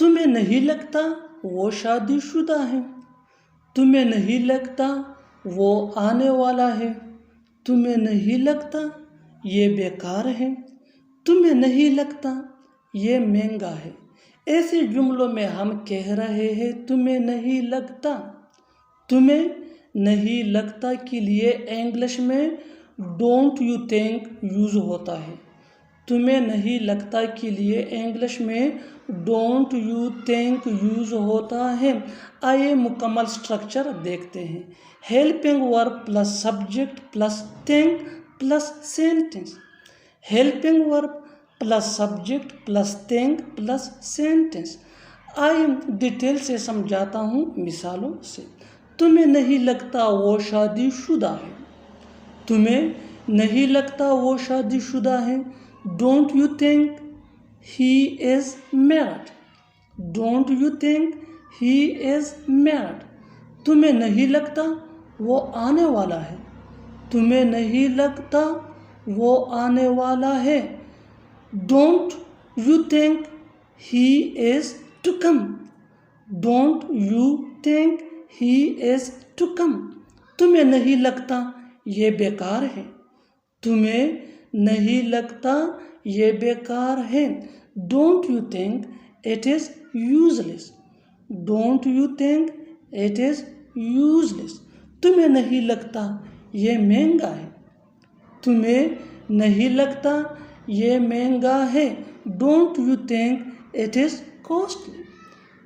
तुम्हें नहीं लगता वो शादीशुदा है। तुम्हें नहीं लगता वो आने वाला है। तुम्हें नहीं लगता ये बेकार है। तुम्हें नहीं लगता ये महंगा है। ऐसे जुमलों में हम कह रहे हैं तुम्हें नहीं लगता। तुम्हें नहीं लगता के लिए इंग्लिश में डोंट यू थिंक यूज होता है। तुम्हें नहीं लगता के लिए इंग्लिश में डोंट यू थिंक यूज होता है। आइए मुकम्मल स्ट्रक्चर देखते हैं। Helping verb plus subject plus think plus sentence. Helping verb plus subject plus think plus sentence. आइए डिटेल से समझाता हूँ मिसालों से। तुम्हें नहीं लगता वो शादीशुदा है। तुम्हें नहीं लगता वो शादीशुदा है। Don't you think he is married. Don't you think he is married. तुम्हें नहीं लगता वो आने वाला है। तुम्हें नहीं लगता वो आने वाला है। Don't you think he is to come. Don't you think he is to come. तुम्हें नहीं लगता ये बेकार है। तुम्हें नहीं लगता ये बेकार है। Don't you think it is useless. Don't you think it is useless. तुम्हें नहीं लगता ये महंगा है। तुम्हें नहीं लगता ये महंगा है। Don't you think it is costly.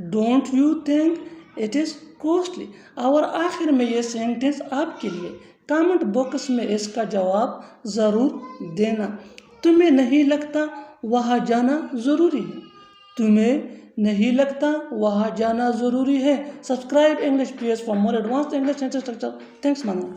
Don't you think it is costly. और आखिर में ये सेंटेंस आपके लिए, कमेंट बॉक्स में इसका जवाब ज़रूर देना। तुम्हें नहीं लगता वहाँ जाना ज़रूरी है। तुम्हें नहीं लगता वहाँ जाना ज़रूरी है। Subscribe English PS for more advance English structure. Thanks मानो।